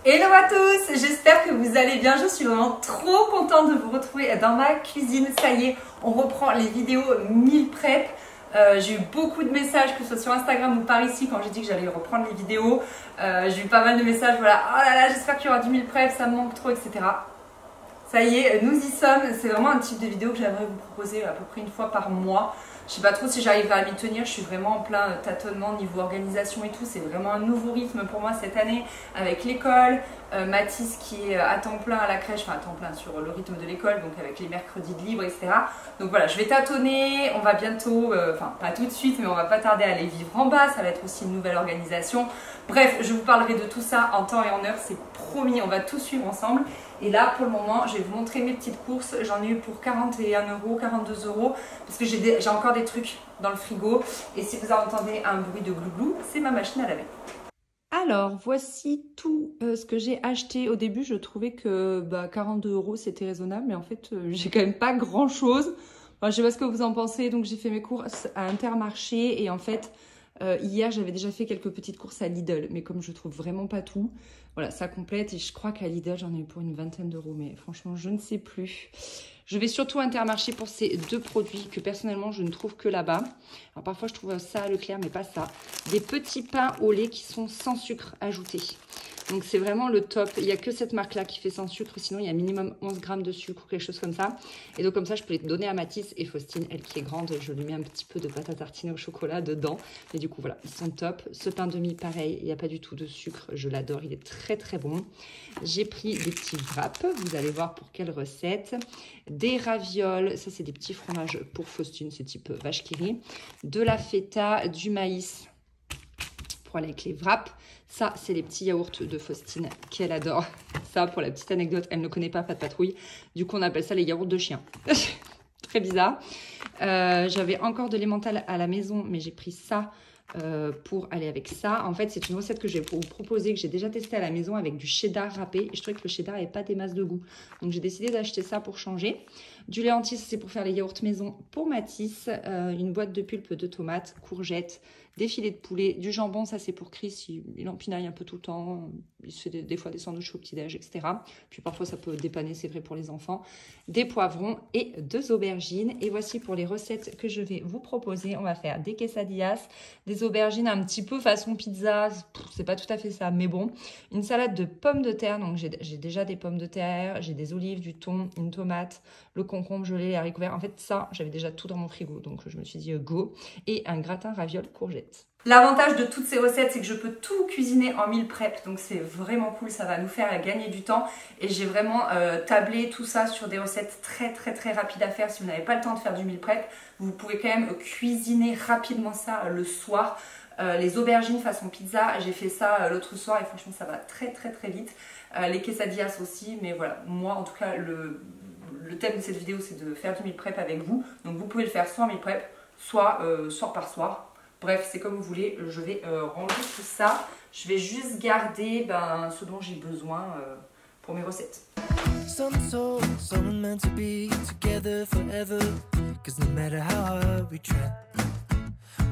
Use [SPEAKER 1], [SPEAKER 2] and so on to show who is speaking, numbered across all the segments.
[SPEAKER 1] Hello à tous, j'espère que vous allez bien. Je suis vraiment trop contente de vous retrouver dans ma cuisine. Ça y est, on reprend les vidéos meal prep. J'ai eu beaucoup de messages, que ce soit sur Instagram ou par ici, quand j'ai dit que j'allais reprendre les vidéos. J'ai eu pas mal de messages, voilà, oh là là, j'espère qu'il y aura du meal prep, ça me manque trop, etc. Ça y est, nous y sommes. C'est vraiment un type de vidéo que j'aimerais vous proposer à peu près une fois par mois. Je sais pas trop si j'arriverai à m'y tenir, je suis vraiment en plein tâtonnement niveau organisation et tout. C'est vraiment un nouveau rythme pour moi cette année avec l'école. Mathis qui est à temps plein à la crèche, enfin à temps plein sur le rythme de l'école, donc avec les mercredis de libre, etc. Donc voilà, je vais tâtonner, on va bientôt, enfin pas tout de suite, mais on va pas tarder à aller vivre en bas. Ça va être aussi une nouvelle organisation. Bref, je vous parlerai de tout ça en temps et en heure, c'est promis, on va tout suivre ensemble. Et là, pour le moment, je vais vous montrer mes petites courses. J'en ai eu pour 41 €, 42 €, parce que j'ai encore des trucs dans le frigo. Et si vous entendez un bruit de glouglou, c'est ma machine à laver. Alors, voici tout ce que j'ai acheté. Au début, je trouvais que 42 € c'était raisonnable, mais en fait, j'ai quand même pas grand-chose. Enfin, je sais pas ce que vous en pensez, donc j'ai fait mes courses à Intermarché et en fait, hier, j'avais déjà fait quelques petites courses à Lidl, mais comme je trouve vraiment pas tout, voilà, ça complète. Et je crois qu'à Lidl, j'en ai eu pour une vingtaine d'euros, mais franchement, je ne sais plus. Je vais surtout à Intermarché pour ces deux produits que personnellement, je ne trouve que là-bas. Alors parfois, je trouve ça à Leclerc, mais pas ça. Des petits pains au lait qui sont sans sucre ajouté. Donc c'est vraiment le top. Il n'y a que cette marque-là qui fait sans sucre. Sinon, il y a minimum 11 grammes de sucre ou quelque chose comme ça. Et donc comme ça, je peux les donner à Mathis et Faustine, elle qui est grande. Je lui mets un petit peu de pâte à tartiner au chocolat dedans. Mais du coup, voilà, ils sont top. Ce pain de mie, pareil, il n'y a pas du tout de sucre. Je l'adore, il est très très bon. J'ai pris des petits wraps. Vous allez voir pour quelle recette. Des ravioles. Ça, c'est des petits fromages pour Faustine. C'est type vache qui rit. De la feta, du maïs pour aller avec les wraps. Ça, c'est les petits yaourts de Faustine qu'elle adore. Ça, pour la petite anecdote, elle ne connaît pas de patrouille. Du coup, on appelle ça les yaourts de chien. Très bizarre. J'avais encore de l'emmental à la maison, mais j'ai pris ça pour aller avec ça. En fait, c'est une recette que je vais vous proposer, que j'ai déjà testée à la maison avec du cheddar râpé. Et je trouvais que le cheddar n'avait pas des masses de goût. Donc, j'ai décidé d'acheter ça pour changer. Du lait entier, c'est pour faire les yaourts maison pour Mathis. Une boîte de pulpe de tomates, courgettes, des filets de poulet, du jambon, ça c'est pour Chris, il empinaille un peu tout le temps, il se fait des fois des sandwichs au petit-déj, etc. Puis parfois ça peut dépanner, c'est vrai pour les enfants. Des poivrons et 2 aubergines. Et voici pour les recettes que je vais vous proposer. On va faire des quesadillas, des aubergines un petit peu façon pizza, c'est pas tout à fait ça, mais bon. Une salade de pommes de terre, donc j'ai déjà des pommes de terre, j'ai des olives, du thon, une tomate, le concombre gelé, les haricots verts. En fait ça, j'avais déjà tout dans mon frigo, donc je me suis dit go. Et un gratin ravioles courgettes. L'avantage de toutes ces recettes, c'est que je peux tout cuisiner en meal prep, donc c'est vraiment cool, ça va nous faire gagner du temps. Et j'ai vraiment tablé tout ça sur des recettes très rapides à faire. Si vous n'avez pas le temps de faire du meal prep, vous pouvez quand même cuisiner rapidement ça le soir. Les aubergines façon pizza, j'ai fait ça l'autre soir et franchement ça va très vite. Les quesadillas aussi, mais voilà, moi en tout cas le thème de cette vidéo c'est de faire du meal prep avec vous. Donc vous pouvez le faire soit en meal prep, soit soir par soir. Bref, c'est comme vous voulez, je vais ranger tout ça. Je vais juste garder ce dont j'ai besoin pour mes recettes. Some soul, someone meant to be together forever. 'Cause no matter how hard we try,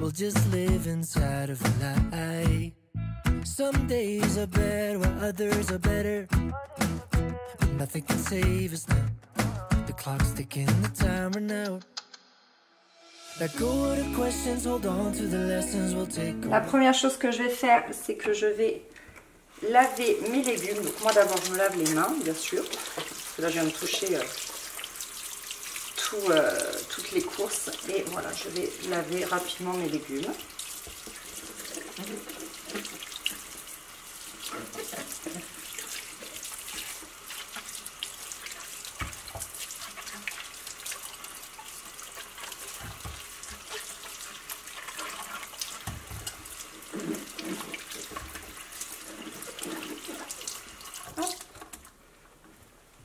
[SPEAKER 1] we'll just live inside of a lie. Some days are better while others are better. But nothing can save us now. The clock's ticking, the time run out. La première chose que je vais faire, c'est que je vais laver mes légumes. Donc moi d'abord je me lave les mains, bien sûr. Parce que là je viens de toucher toutes les courses. Et voilà, je vais laver rapidement mes légumes.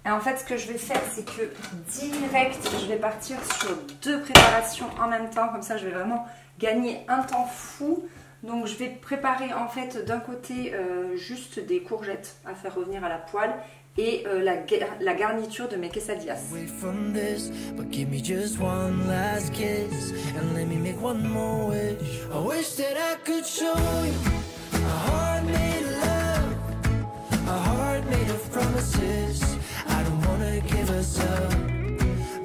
[SPEAKER 1] Et en fait, ce que je vais faire, c'est que direct, je vais partir sur 2 préparations en même temps. Comme ça, je vais vraiment gagner un temps fou. Donc, je vais préparer en fait d'un côté juste des courgettes à faire revenir à la poêle et la garniture de mes quesadillas. A heart
[SPEAKER 2] promises. I don't wanna give us up,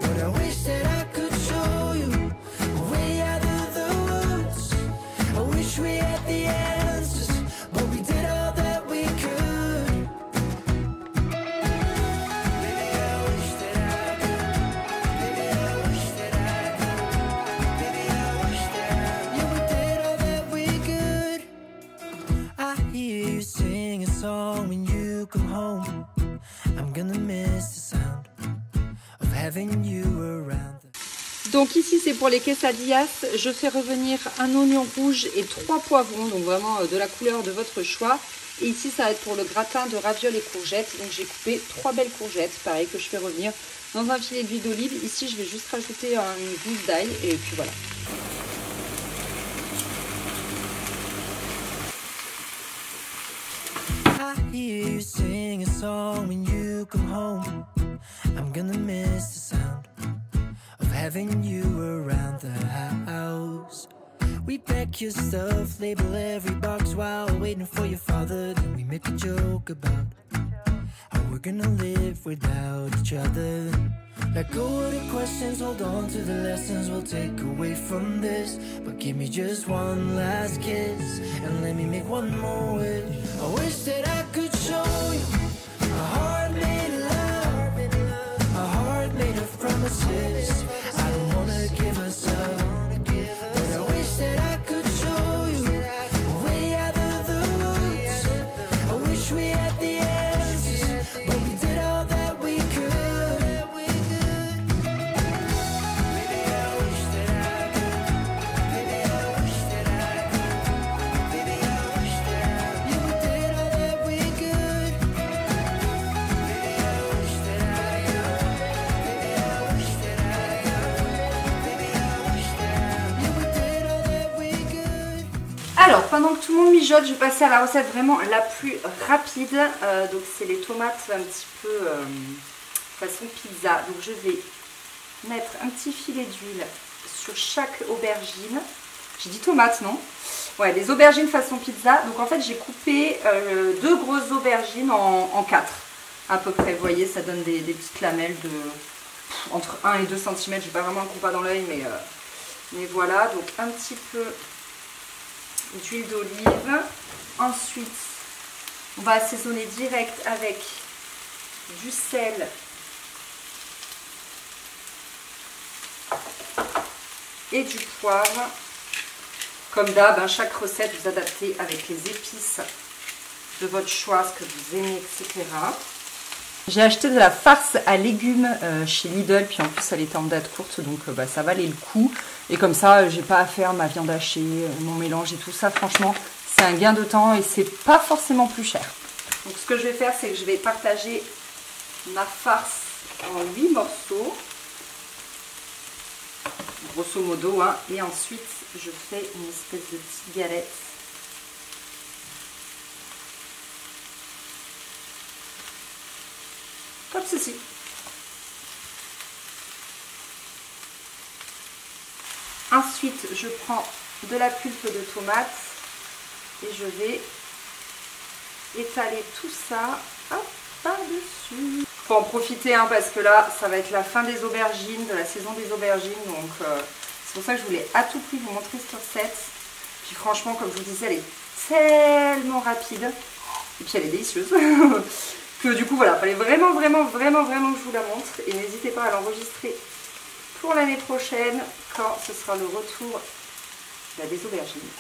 [SPEAKER 2] but I wish that I could show you a way out of the woods. I wish we had the answers, but we did all that we could. Maybe I wish that I could. Maybe I wish that I could. Maybe I wish that I could. Yeah, we did all that we could. I hear you sing a song when you come home. I'm gonna miss the sound of having you around.
[SPEAKER 1] Donc ici c'est pour les quesadillas, je fais revenir un oignon rouge et 3 poivrons, donc vraiment de la couleur de votre choix. Et ici ça va être pour le gratin de ravioles et courgettes, donc j'ai coupé 3 belles courgettes, pareil que je fais revenir dans un filet d'huile d'olive. Ici je vais juste rajouter une gousse d'ail et puis voilà.
[SPEAKER 2] I hear you sing a song when you come home. I'm gonna miss the sound of having you around the house. We pack your stuff, label every box while waiting for your father. Then we make a joke about how we're gonna live without each other. Let go of the questions, hold on to the lessons we'll take away from this. But give me just one last kiss and let me make one more wish. I wish that I could show you a heart made of love, a heart made of promises. I don't wanna give us up, but I wish that I could show you a way out of the woods. I wish we had the answers, but we did all that we could.
[SPEAKER 1] Alors, pendant que tout le monde mijote, je vais passer à la recette vraiment la plus rapide. Donc, c'est les tomates un petit peu façon pizza. Donc, je vais mettre un petit filet d'huile sur chaque aubergine. J'ai dit tomates, non? Ouais, des aubergines façon pizza. Donc, en fait, j'ai coupé 2 grosses aubergines en 4 à peu près. Vous voyez, ça donne des petites lamelles de entre 1 et 2 cm. Je n'ai pas vraiment un compas dans l'œil, mais voilà. Donc, un petit peu d'huile d'olive. Ensuite, on va assaisonner direct avec du sel et du poivre. Comme d'hab, chaque recette vous adaptez avec les épices de votre choix, ce que vous aimez, etc. J'ai acheté de la farce à légumes chez Lidl, puis en plus elle était en date courte, donc ça valait le coup. Et comme ça, j'ai pas à faire ma viande hachée, mon mélange et tout ça. Franchement, c'est un gain de temps et c'est pas forcément plus cher. Donc ce que je vais faire, c'est que je vais partager ma farce en 8 morceaux, grosso modo, hein, et ensuite je fais une espèce de petite galette. Comme ceci. Ensuite, je prends de la pulpe de tomate et je vais étaler tout ça par-dessus. Faut en profiter parce que là, ça va être la fin des aubergines, de la saison des aubergines. Donc, c'est pour ça que je voulais à tout prix vous montrer cette recette. Puis franchement, comme je vous disais, elle est tellement rapide. Et puis elle est délicieuse. Que du coup, voilà, il fallait vraiment que je vous la montre. Et n'hésitez pas à l'enregistrer pour l'année prochaine, quand ce sera le retour des aubergines.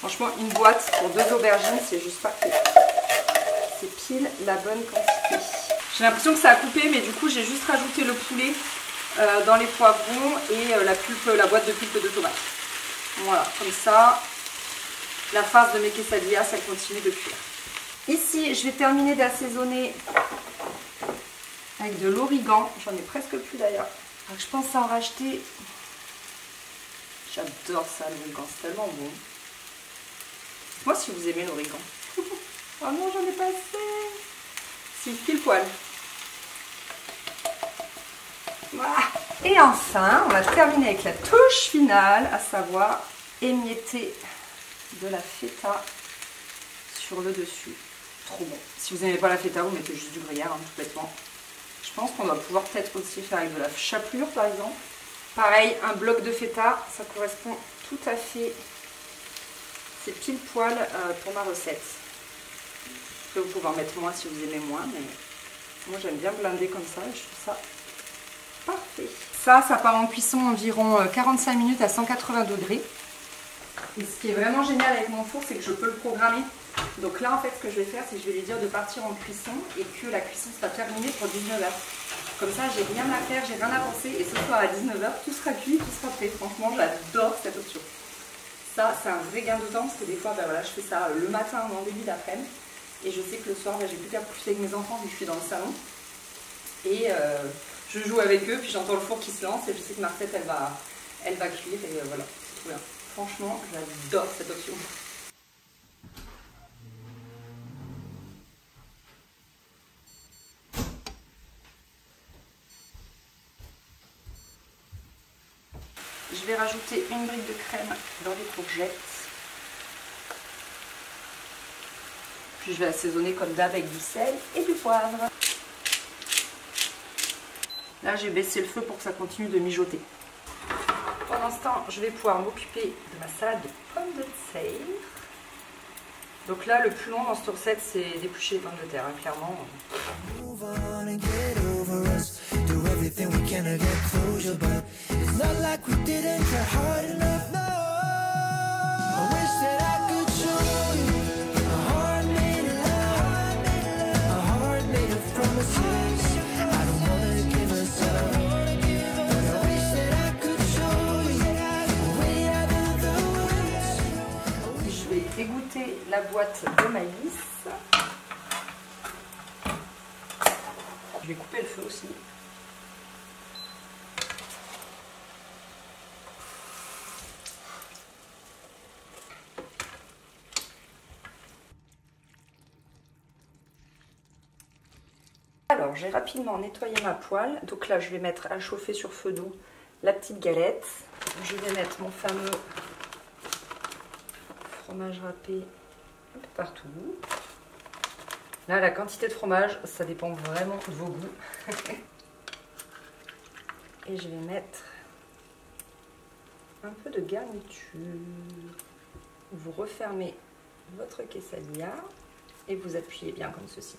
[SPEAKER 1] Franchement, une boîte pour 2 aubergines, c'est juste parfait. C'est pile la bonne quantité. J'ai l'impression que ça a coupé, mais du coup, j'ai juste rajouté le poulet dans les poivrons et la boîte de pulpe de tomate. Voilà, comme ça, la farce de mes quesadillas, elle continue de cuire. Ici, je vais terminer d'assaisonner avec de l'origan. J'en ai presque plus d'ailleurs. Je pense à en racheter. J'adore ça, l'origan, c'est tellement bon. Moi, si vous aimez l'origan. Oh non, j'en ai pas assez. Si, pile poil. Voilà. Et enfin, on va terminer avec la touche finale, à savoir émietter de la feta sur le dessus. trop bon. Si vous n'aimez pas la feta, vous mettez juste du gruyère, hein, tout bêtement. Je pense qu'on va pouvoir peut-être aussi faire avec de la chapelure par exemple. Pareil, un bloc de feta, ça correspond tout à fait. C'est pile poil pour ma recette. Après, vous pouvez en mettre moins si vous aimez moins, mais moi j'aime bien blinder comme ça et je trouve ça parfait. Ça part en cuisson environ 45 minutes à 180 degrés. Et ce qui est vraiment génial avec mon four, c'est que je peux le programmer. Donc là, en fait, ce que je vais faire, c'est que je vais lui dire de partir en cuisson et que la cuisson sera terminée pour 19 h. Comme ça, j'ai rien à faire, j'ai rien à penser. Et ce soir à 19 h, tout sera cuit, tout sera prêt. Franchement, j'adore cette option. Ça, c'est un vrai gain de temps parce que des fois, ben voilà, je fais ça le matin ou en début d'après-midi. Et je sais que le soir, ben, j'ai plus qu'à profiter avec mes enfants vu que je suis dans le salon. Et je joue avec eux, puis j'entends le four qui se lance et je sais que ma recette, elle va cuire. Et voilà, c'est trop bien. Franchement, j'adore cette option. Je vais rajouter une brique de crème dans les courgettes. Puis je vais assaisonner comme d'hab avec du sel et du poivre. Là, j'ai baissé le feu pour que ça continue de mijoter. Pendant ce temps, je vais pouvoir m'occuper de ma salade de pommes de terre. Donc là, le plus long dans cette recette, c'est d'éplucher les pommes de terre, hein, clairement. Égoutter la boîte de maïs. Je vais couper le feu aussi. Alors, j'ai rapidement nettoyé ma poêle. Donc là, je vais mettre à chauffer sur feu doux la petite galette. Je vais mettre mon fameux fromage râpé un peu partout. Là, la quantité de fromage, ça dépend vraiment de vos goûts. Et je vais mettre un peu de garniture. Vous refermez votre quesadilla et vous appuyez bien comme ceci.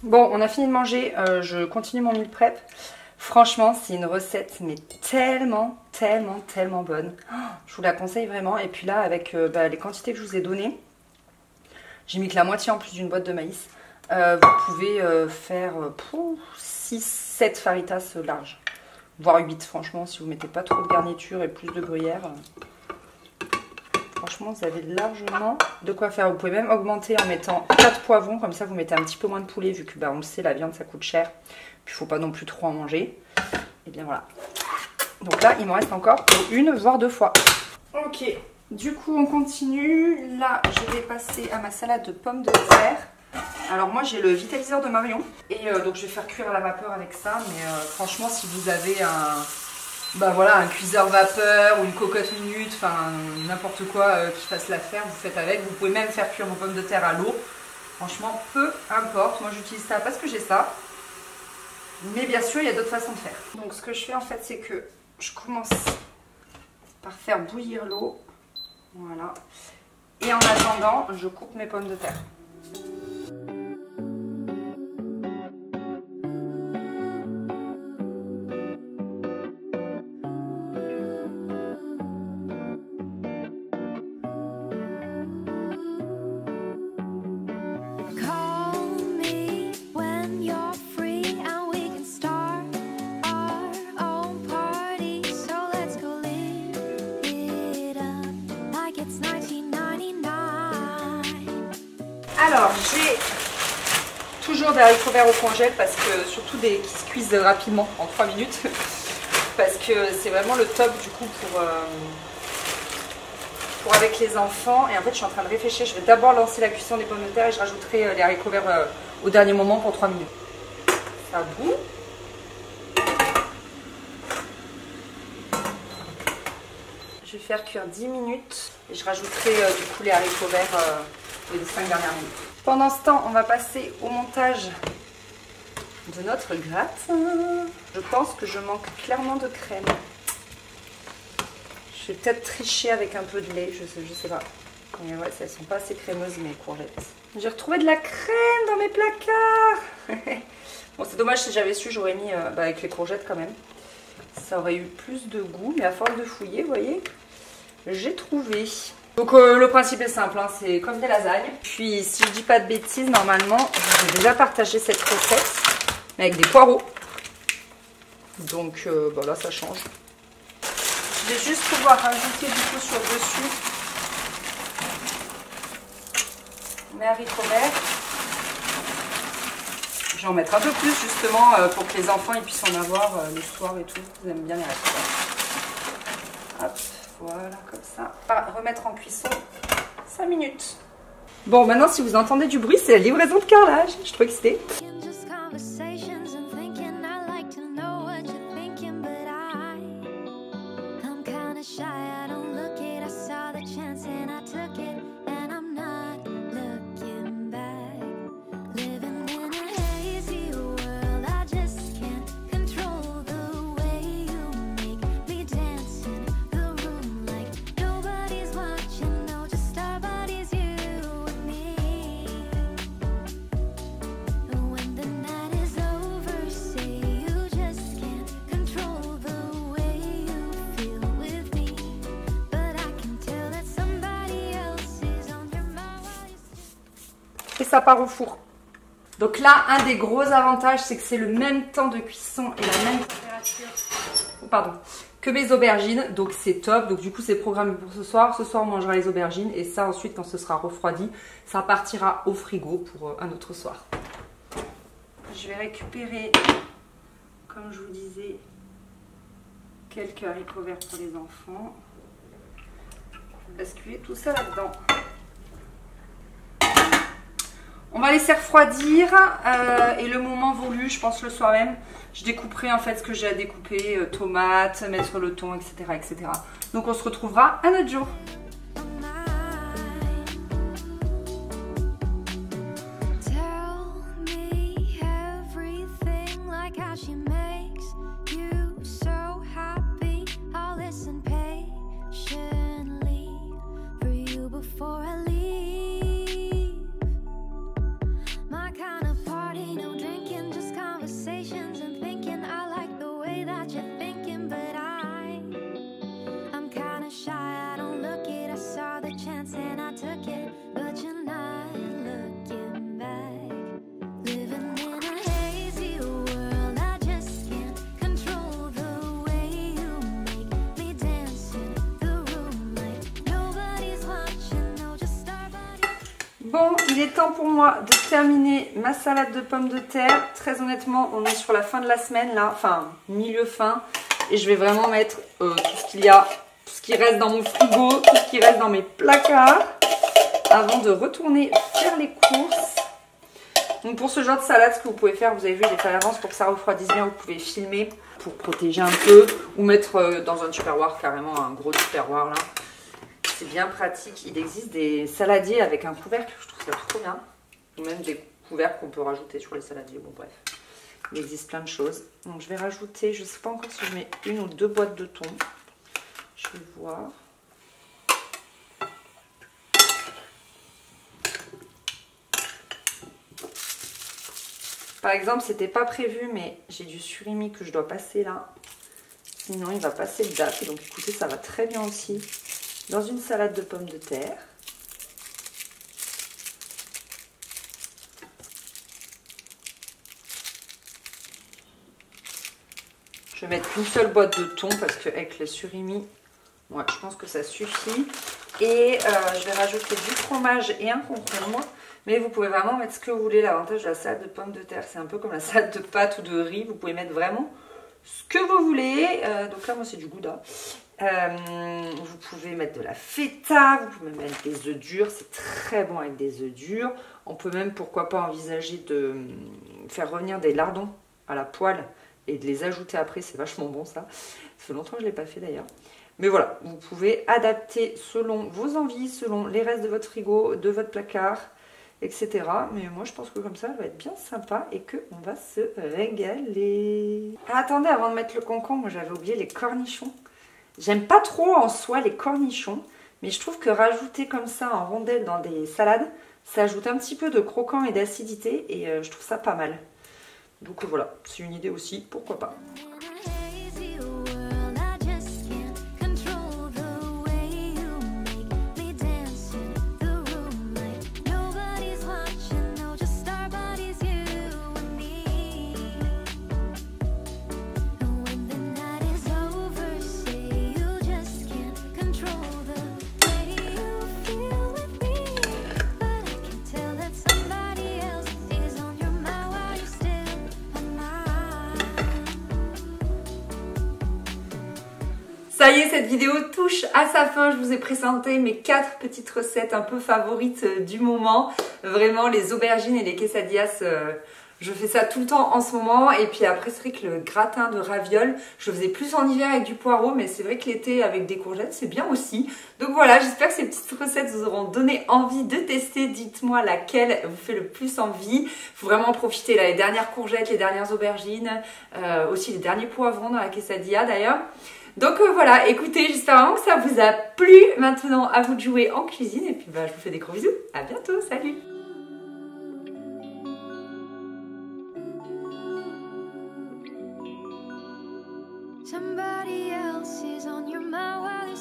[SPEAKER 1] Bon, on a fini de manger, je continue mon meal prep. Franchement, c'est une recette mais tellement bonne. Je vous la conseille vraiment. Et puis là, avec les quantités que je vous ai données, j'ai mis que la moitié en plus d'une boîte de maïs. Vous pouvez faire 6-7 faritas larges, voire 8 franchement, si vous ne mettez pas trop de garniture et plus de gruyère. Franchement, vous avez largement de quoi faire. Vous pouvez même augmenter en mettant 4 poivrons. Comme ça, vous mettez un petit peu moins de poulet vu que on le sait, la viande, ça coûte cher. Puis, il ne faut pas non plus trop en manger. Et bien voilà. Donc là, il m'en reste encore pour 1 voire 2 fois. Ok. Du coup, on continue. Là, je vais passer à ma salade de pommes de terre. Alors moi, j'ai le vitaliseur de Marion. Et donc, je vais faire cuire à la vapeur avec ça. Mais franchement, si vous avez un cuiseur vapeur ou une cocotte minute, enfin n'importe quoi qui fasse l'affaire, vous faites avec. Vous pouvez même faire cuire vos pommes de terre à l'eau. Franchement, peu importe. Moi, j'utilise ça parce que j'ai ça. Mais bien sûr, il y a d'autres façons de faire. Donc, ce que je fais en fait, c'est que je commence par faire bouillir l'eau. Voilà. Et en attendant, je coupe mes pommes de terre.
[SPEAKER 2] Call me when you're free and we can start
[SPEAKER 1] Alors, j'ai toujours des haricots verts au congèle parce que surtout des qui se cuisent rapidement en 3 minutes parce que c'est vraiment le top du coup pour avec les enfants. Et en fait je suis en train de réfléchir, je vais d'abord lancer la cuisson des pommes de terre et je rajouterai les haricots verts au dernier moment pour 3 minutes. Ça bout. Je vais faire cuire 10 minutes et je rajouterai du coup les haricots verts les 5 dernières minutes. Pendant ce temps, on va passer au montage de notre gratin. Je pense que je manque clairement de crème. Je vais peut-être tricher avec un peu de lait, je sais pas. Mais ouais, elles sont pas assez crémeuses mes courgettes. J'ai retrouvé de la crème dans mes placards. Bon, c'est dommage, si j'avais su, j'aurais mis avec les courgettes quand même. Ça aurait eu plus de goût, mais à force de fouiller, vous voyez, j'ai trouvé. Donc le principe est simple, hein, c'est comme des lasagnes. Puis si je dis pas de bêtises, normalement, j'ai déjà partagé cette recette, mais avec des poireaux. Donc bah là, ça change. Je vais juste pouvoir rajouter du coup sur le dessus mes haricots verts. Je vais en mettre un peu plus justement pour que les enfants ils puissent en avoir le soir et tout. Ils aiment bien les haricots verts. Hop, voilà comme ça. On va remettre en cuisson 5 minutes. Bon, maintenant si vous entendez du bruit, c'est la livraison de carrelage. Je suis trop excitée. Et ça part au four. Donc là, un des gros avantages, c'est que c'est le même temps de cuisson et la même température que mes aubergines. Donc c'est top. Donc du coup, c'est programmé pour ce soir. Ce soir, on mangera les aubergines. Et ça, ensuite, quand ce sera refroidi, ça partira au frigo pour un autre soir. Je vais récupérer, comme je vous disais, quelques haricots verts pour les enfants. Je vais basculer tout ça là-dedans. On va laisser refroidir et le moment voulu, je pense le soir même, je découperai en fait ce que j'ai à découper, tomates, mettre le thon, etc., etc. Donc on se retrouvera un autre jour. Bon, il est temps pour moi de terminer ma salade de pommes de terre. Très honnêtement, on est sur la fin de la semaine là, enfin milieu fin. Et je vais vraiment mettre tout ce qu'il y a, tout ce qui reste dans mon frigo, tout ce qui reste dans mes placards avant de retourner faire les courses. Donc pour ce genre de salade, ce que vous pouvez faire, vous avez vu, j'ai fait à l'avance pour que ça refroidisse bien. Vous pouvez filmer pour protéger un peu ou mettre dans un tupperware, carrément un gros tupperware là. C'est bien pratique. Il existe des saladiers avec un couvercle, je trouve ça trop bien. Ou même des couvercles qu'on peut rajouter sur les saladiers. Bon bref, il existe plein de choses. Donc je vais rajouter, je ne sais pas encore si je mets 1 ou 2 boîtes de thon. Je vais voir. Par exemple, c'était pas prévu, mais j'ai du surimi que je dois passer là. Sinon, il va passer le date. Donc écoutez, ça va très bien aussi dans une salade de pommes de terre. Je vais mettre une seule boîte de thon parce qu'avec le surimi, ouais, je pense que ça suffit. Et je vais rajouter du fromage et un concombre. Mais vous pouvez vraiment mettre ce que vous voulez. L'avantage de la salade de pommes de terre, c'est un peu comme la salade de pâtes ou de riz. Vous pouvez mettre vraiment ce que vous voulez. Donc là, moi, c'est du gouda. Vous pouvez mettre de la feta, vous pouvez mettre des œufs durs. C'est très bon avec des œufs durs. On peut même, pourquoi pas, envisager de faire revenir des lardons à la poêle et de les ajouter après. C'est vachement bon, ça. Ça fait longtemps que je ne l'ai pas fait, d'ailleurs. Mais voilà, vous pouvez adapter selon vos envies, selon les restes de votre frigo, de votre placard, etc. Mais moi, je pense que comme ça, elle va être bien sympa et qu'on va se régaler. Ah, attendez, avant de mettre le concombre, j'avais oublié les cornichons. J'aime pas trop en soi les cornichons, mais je trouve que rajouter comme ça en rondelles dans des salades, ça ajoute un petit peu de croquant et d'acidité et je trouve ça pas mal. Donc voilà, c'est une idée aussi, pourquoi pas. Ça y est, cette vidéo touche à sa fin. Je vous ai présenté mes 4 petites recettes un peu favorites du moment. Vraiment, les aubergines et les quesadillas, je fais ça tout le temps en ce moment. Et puis après, c'est vrai que le gratin de ravioles, je le faisais plus en hiver avec du poireau, mais c'est vrai que l'été avec des courgettes, c'est bien aussi. Donc voilà, j'espère que ces petites recettes vous auront donné envie de tester. Dites-moi laquelle vous fait le plus envie. Il faut vraiment en profiter là, les dernières courgettes, les dernières aubergines, aussi les derniers poivrons dans la quesadilla d'ailleurs. Donc voilà, écoutez, j'espère vraiment que ça vous a plu. Maintenant, à vous de jouer en cuisine. Et puis bah, je vous fais des gros bisous. À bientôt, salut!
[SPEAKER 2] Somebody else is on your mind while